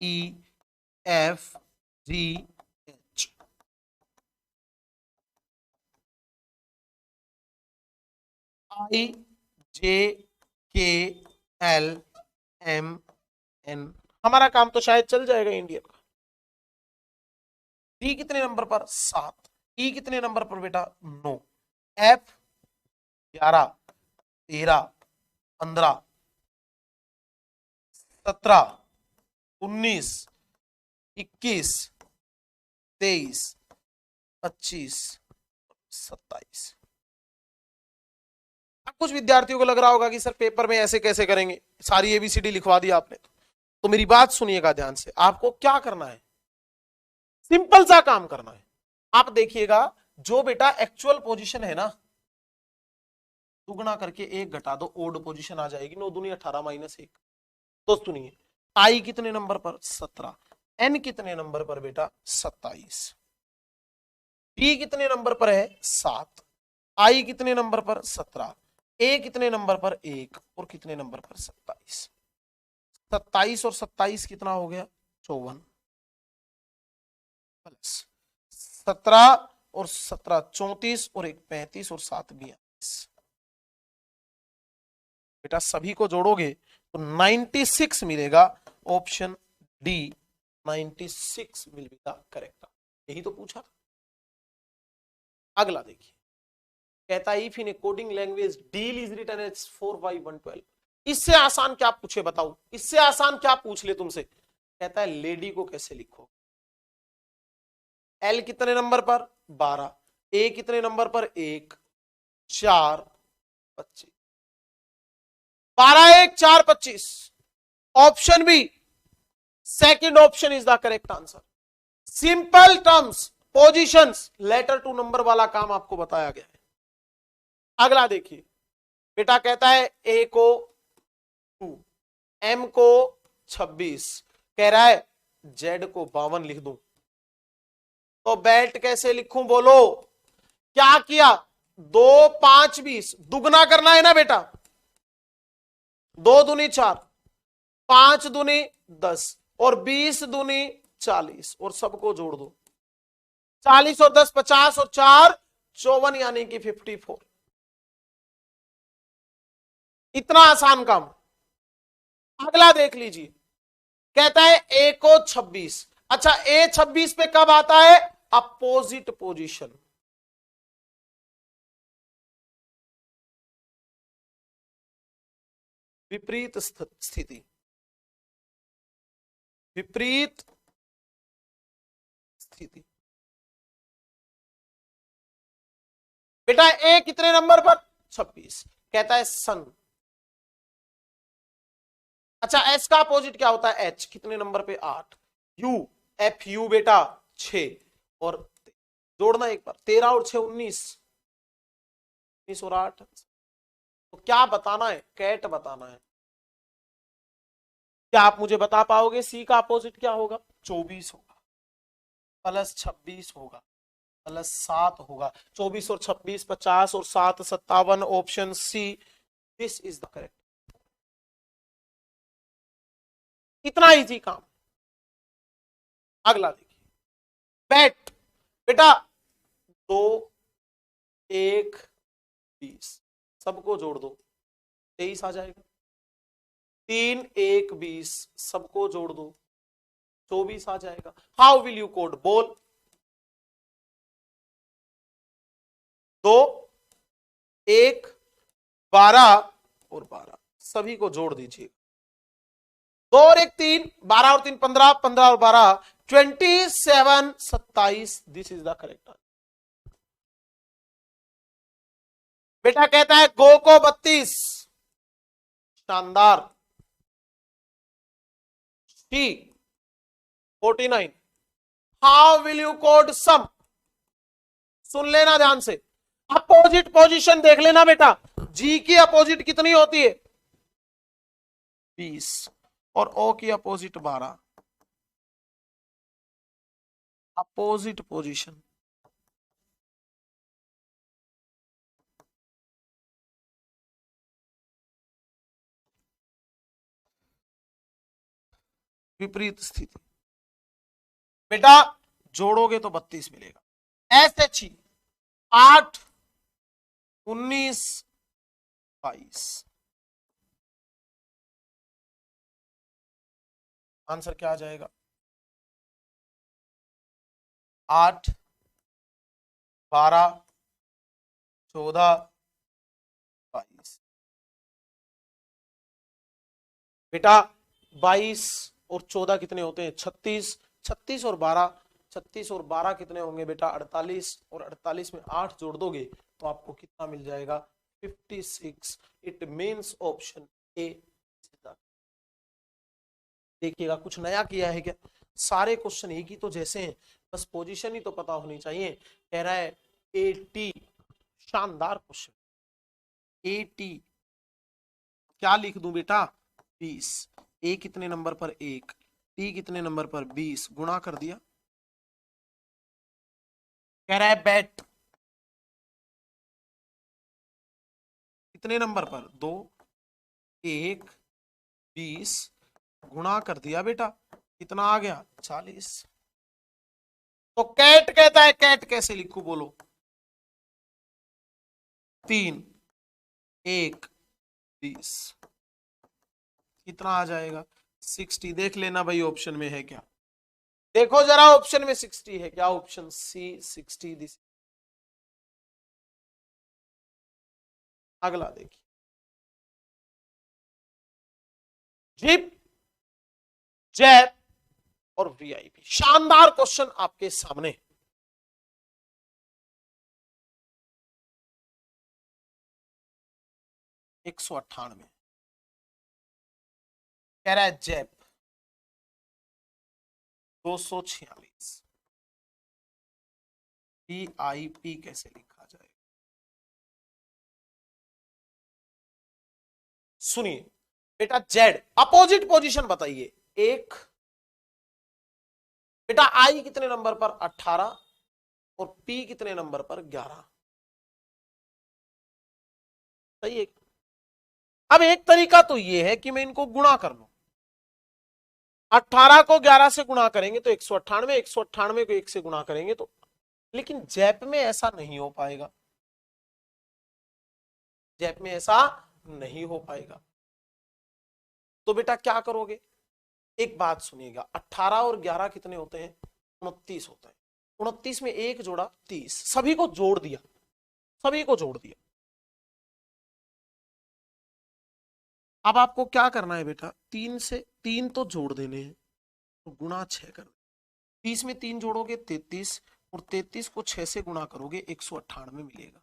E F G H, I J K L M N। हमारा काम तो शायद चल जाएगा इंडियन का। D कितने नंबर पर? 7, E कितने नंबर पर बेटा? 9, F 11, 13, 15, 17, 19, 21, 23, 25, 27। अब कुछ विद्यार्थियों को लग रहा होगा कि सर पेपर में ऐसे कैसे करेंगे, सारी ABCD लिखवा दी आपने। तो मेरी बात सुनिएगा ध्यान से। आपको क्या करना है? सिंपल सा काम करना है। आप देखिएगा जो बेटा एक्चुअल पोजीशन है ना, दुगना करके 1 घटा दो, ओड पोजीशन आ जाएगी। 9 दूनी 18 -1। तो सुनिए, आई कितने नंबर पर? 17, एन कितने नंबर पर बेटा? 27, डी कितने नंबर पर है? 7, आई कितने नंबर पर 17, ए कितने नंबर पर 1 और कितने नंबर पर 27। 27 और 27 कितना हो गया 54 प्लस 17 और 17 34 और 1 35 और 7 42। बेटा सभी को जोड़ोगे तो 96 मिलेगा। Option D 96 will be the correct. यही तो पूछा था। अगला देखिए, कहता है if in a coding language deal is written as 4y112। इससे आसान क्या पूछे बताओ, इससे आसान क्या पूछ ले तुमसे। कहता है लेडी को कैसे लिखो। एल कितने नंबर पर 12, ए कितने नंबर पर 1 4 25, 12 1 4 25। Option B second option is the correct answer. Simple terms positions letter to number वाला काम आपको बताया गया है। अगला देखिए, बेटा कहता है ए को 2, एम को 26, कह रहा है जेड को 52 लिख दूं तो बेल्ट कैसे लिखूं बोलो। क्या किया 2 5 20 दुगना करना है ना बेटा, 2 दूनी 4, 5 दूनी 10 और 20 दूनी 40 और सबको जोड़ दो। 40 और 10 50 और 4 54 यानी कि 54। इतना आसान काम। अगला देख लीजिए, कहता है ए को 26। अच्छा ए 26 पे कब आता है अपोजिट पोजीशन। विपरीत स्थिति, विपरीत स्थिति। बेटा ए कितने नंबर पर 26, कहता है सन। अच्छा एस का अपोजिट क्या होता है एच, कितने नंबर पे 8। यू एफ यू बेटा 6 और जोड़ना एक बार 13 और 6 19, 19 और 8। तो क्या बताना है कैट बताना है। क्या आप मुझे बता पाओगे सी का अपोजिट क्या होगा 24 होगा प्लस 26 होगा प्लस 7 होगा। 24 और 26 50 और 7 57। Option see this is the correct. इतना इजी काम। अगला देखिए, बैट बेटा 2 1 20 सबको जोड़ दो 23 आ जाएगा। 3 1 20 सबको जोड़ दो 24 आ जाएगा। हाउ विल यू कोड बोल। 2 1 12 और 12 सभी को जोड़ दीजिए। 2 और 1 3, 12 और 3 15, 15 और 12 27 27। This is the correct answer. बेटा कहता है गो को 32, शानदार। T 49। How will you code sum. सुन लेना ध्यान से, अपोजिट पोजीशन देख लेना बेटा। जी की अपोजिट कितनी होती है 20 और ओ की अपोजिट 12। अपोजिट पोजीशन विपरीत स्थिति। बेटा जोड़ोगे तो 32 मिलेगा। S H 8 19 22। आंसर क्या आ जाएगा 8 12 14 22। बेटा 22 और 14 कितने होते हैं 36। 36 और 12, 36 और 12 कितने होंगे बेटा 48 और 48 में 8 जोड़ दोगे तो आपको कितना मिल जाएगा 56। It means option A. देखिएगा कुछ नया किया है क्या। सारे क्वेश्चन एक ही तो जैसे हैं, बस पोजीशन ही तो पता होनी चाहिए। कह रहा है 80। शानदार क्वेश्चन। 80 क्या लिख दूं बेटा 20। ए कितने नंबर पर 1, टी कितने नंबर पर 20, गुणा कर दिया। कह रहा है बैट कितने नंबर पर? 2, 1, 20 गुणा कर दिया बेटा, कितना आ गया? 40। तो कैट कहता है, कैट कैसे लिखू बोलो? 3, 1, 20 कितना आ जाएगा? 60। देख लेना भाई ऑप्शन में है क्या, देखो जरा ऑप्शन में 60 है क्या? Option C 60 this. अगला देखिए, जिप, जैप और वीआईपी। शानदार क्वेश्चन आपके सामने। एक 198 कह रहा है जैप 246, वीआईपी कैसे लिखा जाए? सुनिए बेटा, जेड अपोजिट पोजीशन बताइए। एक बेटा, आई कितने नंबर पर? 18 और पी कितने नंबर पर? 11। सही है। अब एक तरीका तो ये है कि मैं इनको गुणा कर लूं। 18 को 11 से गुणा करेंगे तो 198, 198 को 1 से गुणा करेंगे तो, लेकिन जैप में ऐसा नहीं हो पाएगा, जैप में ऐसा नहीं हो पाएगा। तो बेटा क्या करोगे? एक बात सुनिएगा, 18 और 11 कितने होते हैं? 29 होते हैं। 29 में एक जोड़ा 30, सभी को जोड़ दिया, सभी को जोड़ दिया। अब आपको क्या करना है बेटा? 3 से 3 तो जोड़ देने हैं, तो गुणा 6 कर। 30 में 3 जोड़ोगे 33, और 33 को 6 से गुणा करोगे 198 मिलेगा।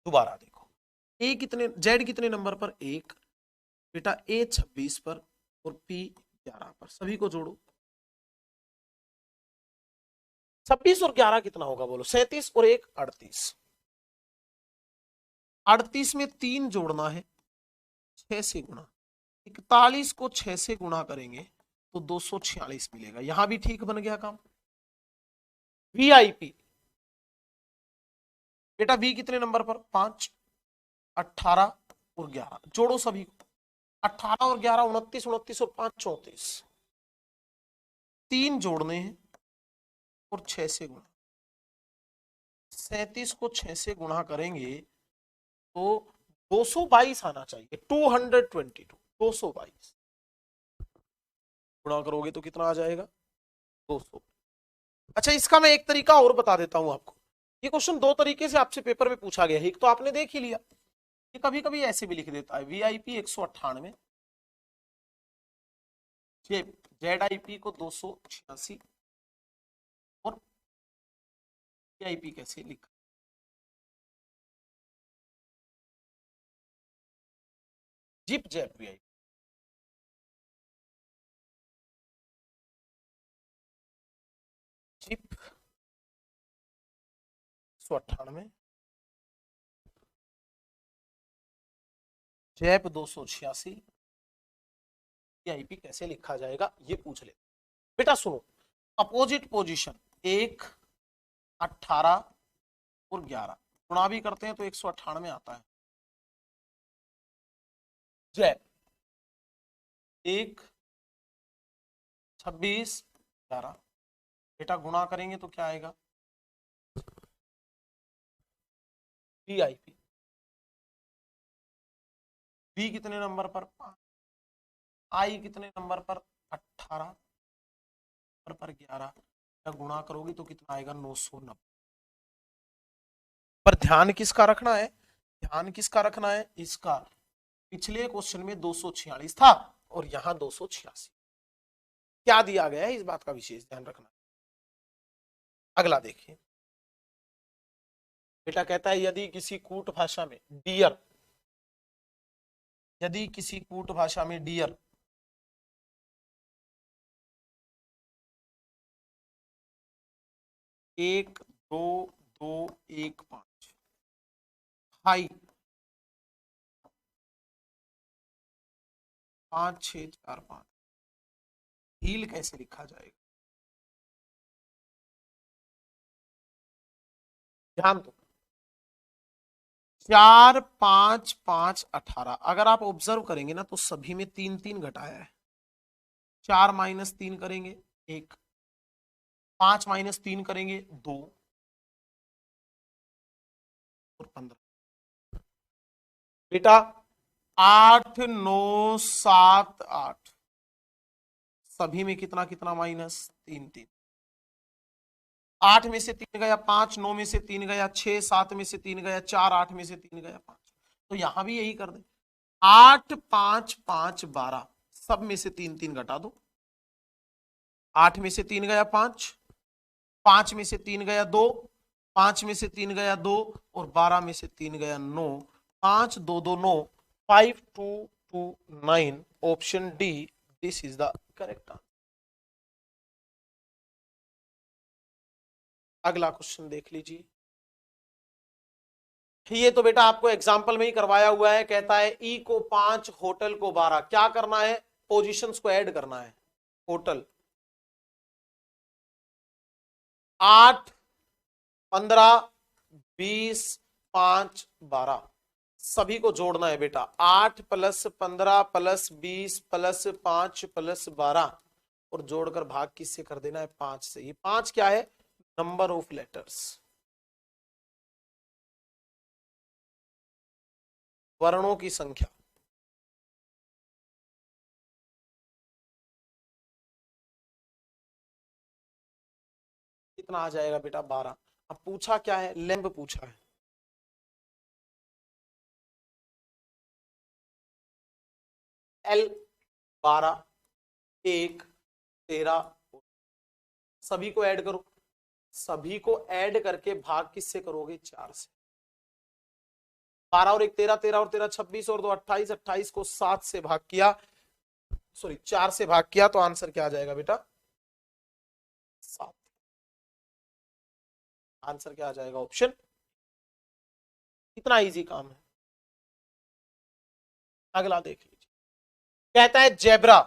दोबारा देखो, ए कितने, जेड कितने नंबर पर? 1 बेटा, ए 26 पर और पी 11 पर, सभी को जोड़ो। 26 और 11 कितना होगा बोलो? 37 और 1 38। 38 में 3 जोड़ना है, 6 से गुणा। 41 को 6 से गुणा करेंगे तो 246 मिलेगा। यहां भी ठीक बन गया काम। वीआईपी बेटा, वी कितने नंबर पर? 5, 18 और 11 जोड़ो सभी को। 18 और 11 29, 29 और 5 34। 3 जोड़ने हैं और 6 से गुणा। 37 को 6 से गुणा करेंगे तो 222 आना चाहिए। 222, 222 गुणा करोगे तो कितना आ जाएगा? 200। अच्छा, इसका मैं एक तरीका और बता देता हूं आपको। ये क्वेश्चन दो तरीके से आपसे पेपर में पूछा गया है। एक तो आपने देख ही लिया, ये कभी कभी ऐसे भी लिख देता है, वीआईपी 198, जेड आई पी को 286, और वीआईपी कैसे लिखा? Zip JAP VIP. Zip 198, JAP 286, VIP कैसे लिखा जाएगा ये पूछ ले। बेटा सुनो, अपोजिट पोजीशन 1, 18 और 11 गुणा भी करते हैं तो 198 आता है। जैप 1, 26, 11 बेटा गुणा करेंगे तो क्या आएगा? वीआईपी, बी कितने नंबर पर? 5, आई कितने नंबर पर? 18 पर 11, गुणा करोगे तो कितना आएगा? 990। पर ध्यान किसका रखना है? ध्यान किसका रखना है? इसका। पिछले क्वेश्चन में 246 था और यहां 286। क्या दिया गया है इस बात का विशेष ध्यान रखना। अगला देखिए, बेटा कहता है यदि किसी कूट भाषा में डियर, यदि किसी कूट भाषा में डियर 1, 2, 2, 1, 5, हाई 5, 6, 4, 5, हील कैसे लिखा जाएगा? ध्यान दो, 4 5 5 18। अगर आप ऑब्जर्व करेंगे ना तो सभी में 3 3 घटाया है। 4 माइनस 3 करेंगे 1, 5 माइनस 3 करेंगे 2 और 15। बेटा 8 9 7 8, सभी में कितना कितना माइनस 3 3। 8 में से 3 गया 5, 9 में से 3 गया 6, 7 में से 3 गया 4, 8 में से 3 गया 5। तो यहां भी यही कर दे। 8 5 5 12, सब में से 3 3 घटा दो। 8 में से 3 गया 5, 5 में से 3 गया 2, 5 में से 3 गया 2 और 12 में से 3 गया 9। 5 2 2 9, 5 2 2 9। Option D, this is the correct answer. अगला क्वेश्चन देख लीजिए। ये तो बेटा आपको एग्जाम्पल में ही करवाया हुआ है। कहता है ई को 5, होटल को 12। क्या करना है? पोजीशंस को ऐड करना है। होटल 8 15 20 5 12, सभी को जोड़ना है बेटा। 8 + 15 + 20 + 5 + 12 और जोड़कर भाग किससे कर देना है? 5 से। ये 5 क्या है? नंबर ऑफ लेटर्स, वर्णों की संख्या। कितना आ जाएगा बेटा? 12। अब पूछा क्या है? लैंब पूछा है। L 12, 1 13, सभी को ऐड करो। सभी को ऐड करके भाग किससे करोगे? 4 से। 12 और 1 13, 13 और 13 26 और 2 28, 28 को 7 से भाग किया, सॉरी 4 से भाग किया, तो आंसर क्या आ जाएगा बेटा? 7। आंसर क्या आ जाएगा? ऑप्शन। इतना इजी काम है। अगला देख लीजिए। कहता है zebra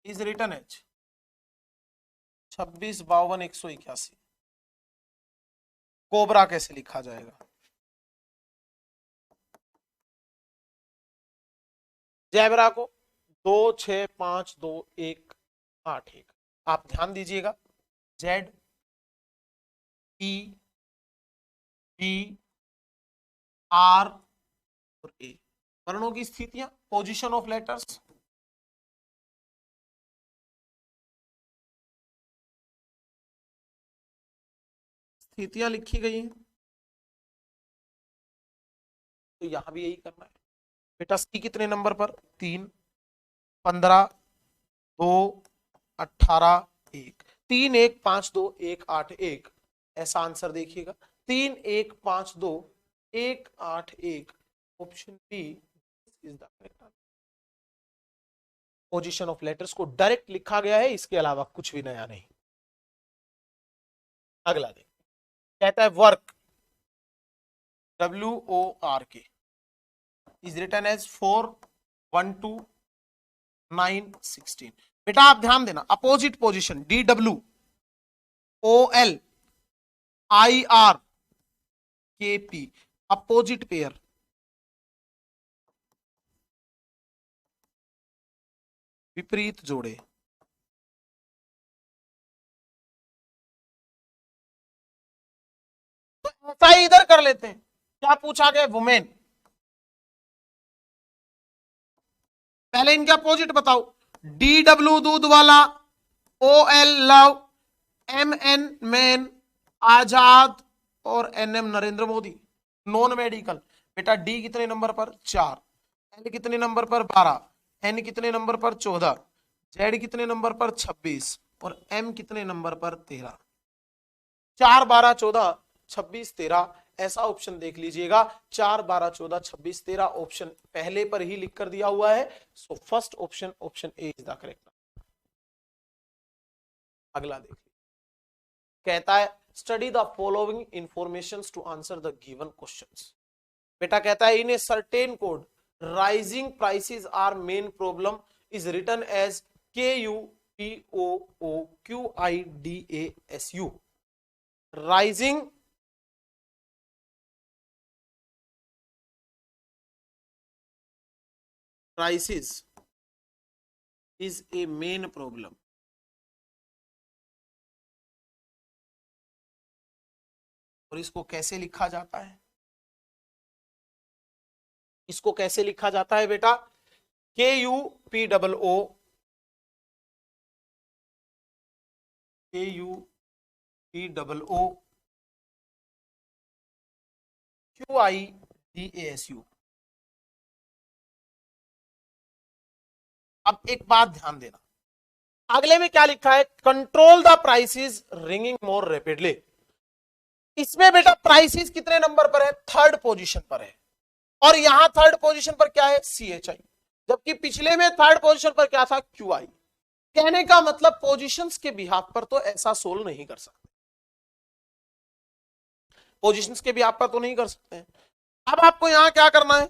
is written as 26 52 181। Cobra कैसे लिखा जाएगा? जेब्रा को 2 6 5 2 1 8 1। आप ध्यान दीजिएगा। जेड ई बी आर और ए, वर्णों की स्थितियां, पोजीशन ऑफ लेटर्स। स्थितियां लिखी गई हैं, तो यहां भी यही करना है बेटा। सी कितने नंबर पर? 3 15 2 18 1। 3 1 5 2 1 8 1, ऐसा आंसर देखिएगा। 3 1 5 2 1 8 1। Option B is the correct answer. Position of letters को डायरेक्ट लिखा गया है, इसके अलावा कुछ भी नया नहीं। अगला देख। कहता है work WORK is written as 4 1 2 9 16। बेटा आप ध्यान देना। Opposite position DWOLIRKP, opposite pair. विपरीत जोड़े। तो ऐसा ही इधर कर लेते हैं। क्या पूछा गया? वुमेन। पहले इनके अपोजिट बताओ। DW दूध वाला, OL लव, MN मैन, आजाद और NM Narendra Modi. Non medical. बेटा डी कितने नंबर पर? 4। L कितने नंबर पर? 12। N कितने नंबर पर? 14। Z कितने नंबर पर? 26 और M कितने नंबर पर? 13। 4 12 14 26 13, ऐसा ऑप्शन देख लीजिएगा। 4 12 14 26 13 ऑप्शन पहले पर ही लिख कर दिया हुआ है। So first option, option A is the correct. अगला देखिए। कहता है study the following information to answer the given questions. बेटा कहता है in a certain code rising prices are main problem is written as KUPOOQIDASU। Rising prices is a main problem. और इसको कैसे लिखा जाता है? इसको कैसे लिखा जाता है बेटा? KUPOO QIDASU। अब एक बात ध्यान देना, अगले में क्या लिखा है? Control the prices ringing more rapidly. इसमें बेटा प्राइसेस कितने नंबर पर है? थर्ड पोजीशन पर है। और यहां थर्ड पोजीशन पर क्या है? CHI। जबकि पिछले में थर्ड पोजीशन पर क्या था? QI। कहने का मतलब पोजीशंस के बिहाफ पर तो ऐसा सोल्व नहीं कर सकते, पोजीशंस के बिहाफ पर तो नहीं कर सकते। अब आपको यहां क्या करना है?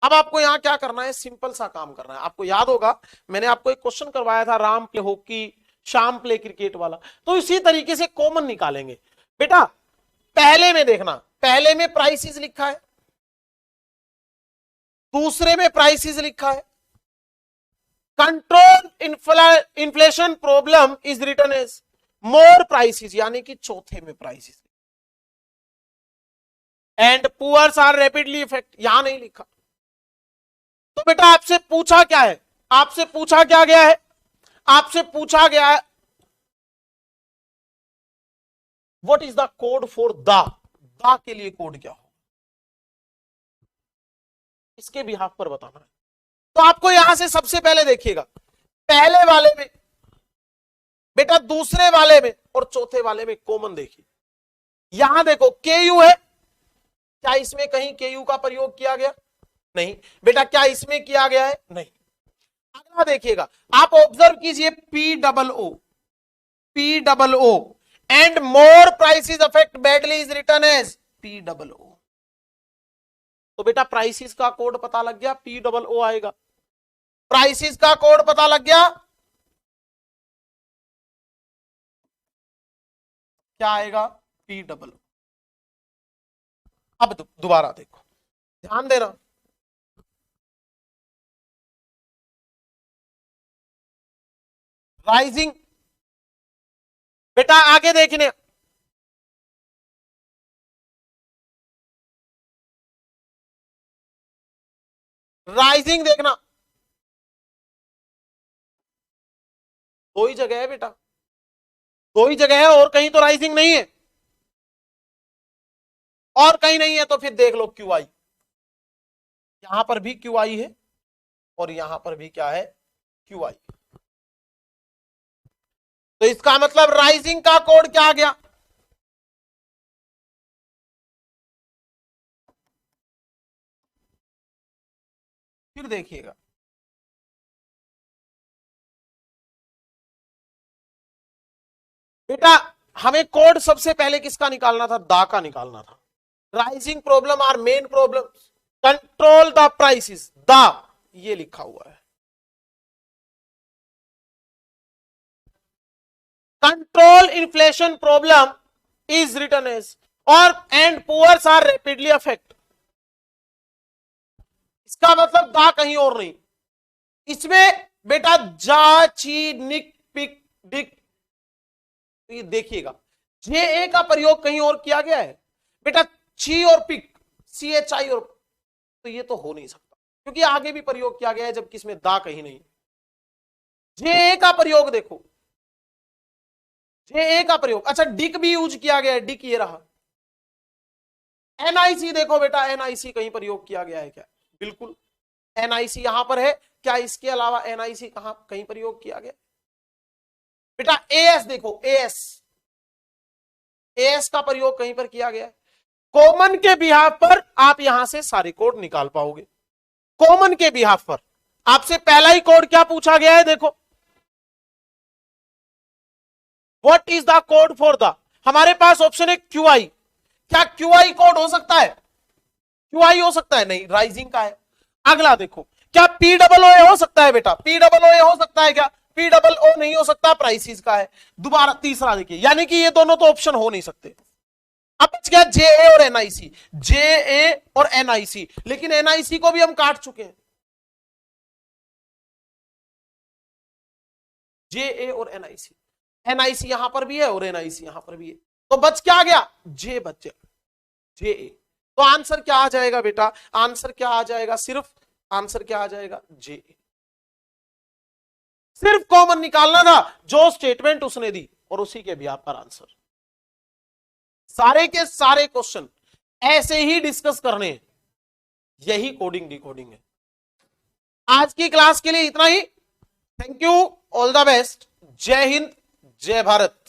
अब आपको यहां क्या करना है? सिंपल सा काम करना है। आपको याद होगा मैंने आपको एक क्वेश्चन करवाया था, राम प्ले हॉकी शाम प्ले क्रिकेट वाला। तो इसी तरीके से कॉमन निकालेंगे बेटा। पहले में देखना, पहले में प्राइसेस लिखा है, दूसरे में प्राइसेस लिखा है। Control inflation problem is written as more prices, यानी कि चौथे में prices. And poors are rapidly effect, यहां नहीं लिखा। तो बेटा आपसे पूछा क्या है? आपसे पूछा क्या गया है? आपसे पूछा गया है what is the code for the के लिए कोड क्या हो, इसके बिहाफ पर बताना है। तो आपको यहां से सबसे पहले देखिएगा, पहले वाले में बेटा, दूसरे वाले में और चौथे वाले में कॉमन देखिए। यहां देखो KU है, क्या इसमें कहीं KU का प्रयोग किया गया? नहीं बेटा। क्या इसमें किया गया है? नहीं। अगला देखिएगा, आप ऑब्जर्व कीजिए POO and more prices affect badly is written as POO। तो बेटा प्राइसेस का कोड पता लग गया, POO आएगा। प्राइसेस का कोड पता लग गया, क्या आएगा? POO। अब दोबारा देखो, ध्यान देना, राइजिंग बेटा आगे देखने, राइजिंग देखना, दो ही जगह है बेटा, दो ही जगह है, और कहीं तो राइजिंग नहीं है, और कहीं नहीं है। तो फिर देख लो QI, यहां पर भी QI है और यहां पर भी क्या है? QI। तो इसका मतलब राइजिंग का कोड क्या आ गया? फिर देखिएगा, बेटा हमें कोड सबसे पहले किसका निकालना था? दा का निकालना था। Rising problem are main problem, control the prices, दा ये लिखा हुआ है। Control inflation problem is written as, और and poors are rapidly affect. इसका मतलब दा कहीं और नहीं। इसमें बेटा जा, ची, निक, पिक, डिक, ये देखिएगा JA का प्रयोग कहीं और किया गया है बेटा, ची और पिक, CHI और, तो ये तो हो नहीं सकता क्योंकि आगे भी प्रयोग किया गया है, जबकि इसमें दा कहीं नहीं। JA का प्रयोग देखो, JA का प्रयोग, अच्छा डिक भी यूज किया गया है, डिक ये रहा। NIC देखो बेटा, NIC कहीं प्रयोग किया गया है क्या? बिल्कुल NIC यहां पर है। क्या इसके अलावा NIC कहां कहीं प्रयोग किया गया? बेटा AS देखो, AS का प्रयोग कहीं पर किया गया है। कॉमन के बिहाफ पर आप यहां से सारे कोड निकाल पाओगे। कॉमन के बिहाफ पर आपसे पहला ही कोड क्या पूछा गया है? देखो what is the code for the, हमारे पास ऑप्शन है QI। क्या QI कोड हो सकता है? QI हो सकता है? नहीं, राइजिंग का है। अगला देखो, क्या POO हो सकता है बेटा? POO हो सकता है क्या? पी डबल ओ नहीं हो सकता, प्राइसिस का है। दोबारा तीसरा देखिए, यानी कि ये दोनों तो ऑप्शन हो नहीं सकते। अब बच गया जे ए और एनआईसी, जे ए और एनआईसी, लेकिन एनआईसी को भी हम काट चुके हैं, जे ए और एनआईसी, एनआईसी यहां पर भी है और एनआईसी यहां पर भी है, तो बच क्या आ गया, जे बच गया, जे ए। तो आंसर क्या आ जाएगा बेटा, आंसर क्या आ जाएगा, सिर्फ आंसर क्या आ जाएगा, जे ए। सिर्फ कॉमन निकालना था, जो स्टेटमेंट उसने दी और उसी के भी पर आंसर। सारे के सारे क्वेश्चन ऐसे ही डिस्कस करने हैं, यही कोडिंग डिकोडिंग है। आज की क्लास के लिए इतना ही। Thank you, all the best, जय हिंद, जय भारत।